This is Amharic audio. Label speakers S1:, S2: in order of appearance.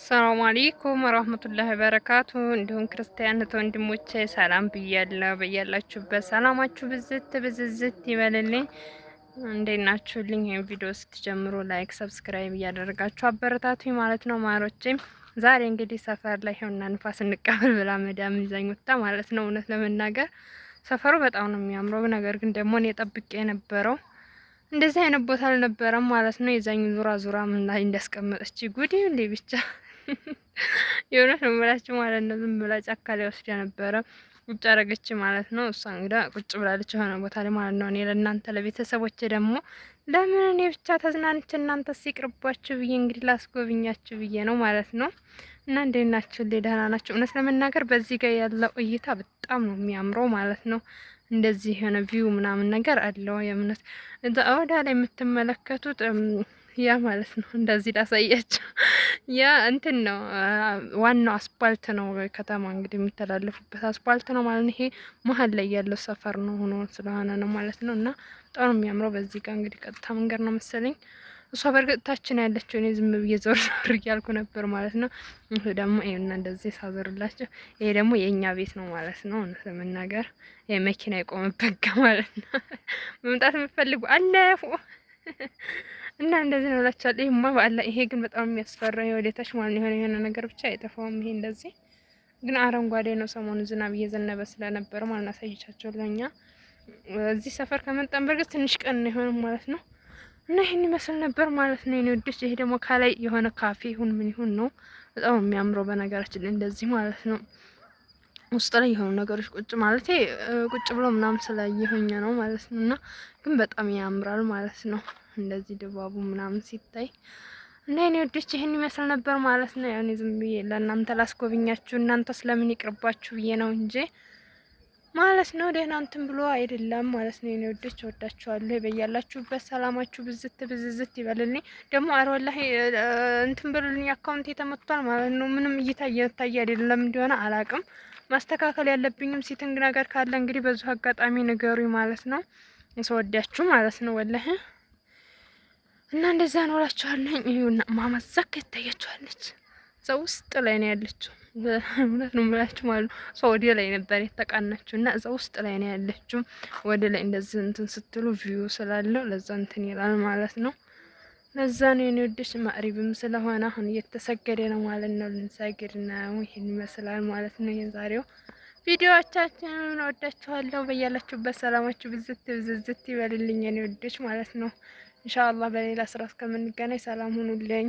S1: ሰላም አለይኩም ወራህመቱላሂ ወበረካቱ። እንዲሁም ክርስቲያን ወንድሞቼ ሰላም ብያለሁ። በያላችሁበት ሰላማችሁ ብዝት ብዝዝት ይበልልኝ። እንዴት ናችሁልኝ? ይሄን ቪዲዮ ስትጀምሩ ላይክ፣ ሰብስክራይብ እያደረጋችሁ አበረታቱኝ ማለት ነው ማሮቼም። ዛሬ እንግዲህ ሰፈር ላይ ሆና ንፋስ እንቀበል ብላ መዳም ይዛኝ ወጣ ማለት ነው። እውነት ለመናገር ሰፈሩ በጣም ነው የሚያምረው። ነገር ግን ደግሞ እኔ ጠብቄ የነበረው እንደዚህ አይነት ቦታ አልነበረም ማለት ነው። የዛኝ ዙራ ዙራ ምን ላይ እንዳስቀመጠች ጉዲ እንዴ ብቻ የሆነች ነው የምላችሁ ማለት ነው። ዝም ብላ ጫካ ላይ ወስዳ ነበረ ቁጭ አረገች ማለት ነው። እሷ እንግዳ ቁጭ ብላለች የሆነ ቦታ ላይ ማለት ነው። እኔ ለእናንተ ለቤተሰቦቼ ደግሞ ለምን እኔ ብቻ ተዝናንች እናንተ ሲቅርባችሁ ብዬ እንግዲህ ላስጎብኛችሁ ብዬ ነው ማለት ነው። እና እንዴት ናችሁ? ደህና ናችሁ? እውነት ለመናገር በዚህ ጋር ያለው እይታ በጣም ነው የሚያምረው ማለት ነው። እንደዚህ የሆነ ቪው ምናምን ነገር አለው የእምነት እዛ ወዳ ላይ የምትመለከቱት ያ ማለት ነው። እንደዚህ ላሳያችሁ ያ እንትን ነው ዋናው አስፓልት ነው። ከተማ እንግዲህ የሚተላለፉበት አስፓልት ነው ማለት ነው። ይሄ መሀል ላይ ያለው ሰፈር ነው ሆኖ ስለሆነ ነው ማለት ነው። እና በጣም ነው የሚያምረው። በዚህ ጋር እንግዲህ ቀጥታ መንገድ ነው መሰለኝ። እሷ በእርግጥታችን ያለችው እኔ ዝም ብዬ ዞር ዞር እያልኩ ነበር ማለት ነው። ይሄ ደግሞ ይሄና እንደዚህ ሳዞርላችሁ ይሄ ደግሞ የኛ ቤት ነው ማለት ነው። እውነት ለመናገር ይሄ መኪና የቆመበት ጋር ማለት ነው። መምጣት የምትፈልጉ አለፉ እና እንደዚህ ነው እላችኋለሁ። ይሄማ በአላ ይሄ ግን በጣም የሚያስፈራ የወዴታች ማለት ነው። የሆነ ነገር ብቻ አይጠፋውም። ይሄ እንደዚህ ግን አረንጓዴ ነው። ሰሞኑ ዝናብ እየዘነበ ስለነበረ ማለት ነው። አሳይቻችኋለሁ። እኛ እዚህ ሰፈር ከመጣን በርግጥ ትንሽ ቀን ነው የሆነ ማለት ነው። እና ይሄን ይመስል ነበር ማለት ነው የኔ ውዶች። ይሄ ደግሞ ከላይ የሆነ ካፌ ይሁን ምን ይሁን ነው በጣም የሚያምረው በነገራችን ላይ እንደዚህ ማለት ነው። ውስጥ ላይ የሆኑ ነገሮች ቁጭ ማለት ቁጭ ብሎ ምናምን ስላየሁኝ ነው ማለት ነው። እና ግን በጣም ያምራል ማለት ነው እንደዚህ ድባቡ ምናምን ሲታይ እና የኔ ወዶች ይሄን ይመስል ነበር ማለት ነው። ያው እኔ ዝም ብዬ ለእናንተ ላስጎብኛችሁ እናንተ ስለምን ይቅርባችሁ ብዬ ነው እንጂ ማለት ነው። ደህና እንትን ብሎ አይደለም ማለት ነው። የኔ ወዶች ወዳችኋለሁ። በያላችሁበት ሰላማችሁ ብዝት ብዝዝት ይበልልኝ። ደግሞ አረ ወላሂ እንትን ብሉልኝ አካውንት የተመቷል ማለት ነው። ምንም እይታ እየታየ አይደለም እንደሆነ አላቅም። ማስተካከል ያለብኝም ሲቲንግ ነገር ካለ እንግዲህ በዙ አጋጣሚ ንገሩኝ ማለት ነው። ሰወዳችሁ ማለት ነው ወላሂ እና እንደዛ ነው እላችኋለሁ። ይሁንና ማማዛክ ይታያችኋለች። እዛ ውስጥ ላይ ነው ያለችው። እውነት ነው የምላችሁ ማለት ነው። ሰው ወደ ላይ ነበር የተቃናችሁ እና እዛ ውስጥ ላይ ነው ያለችው። ወደ ላይ እንደዚህ እንትን ስትሉ ቪው ስላለው ለዛ እንትን ይላል ማለት ነው። ለዛ ነው የኔ ወደሽ ማዕሪብም ስለሆነ አሁን እየተሰገደ ነው ማለት ነው። ልንሰግድ ነው። ይሄን ይመስላል ማለት ነው የዛሬው ቪዲዮዎቻችን። ወዳችኋለሁ። በያላችሁበት ሰላማችሁ ብዝት ብዝዝት ይበልልኝ የኔ ወደሽ ማለት ነው። ኢንሻአላህ በሌላ ስራ እስከምንገናኝ ሰላም ሁኑልኝ።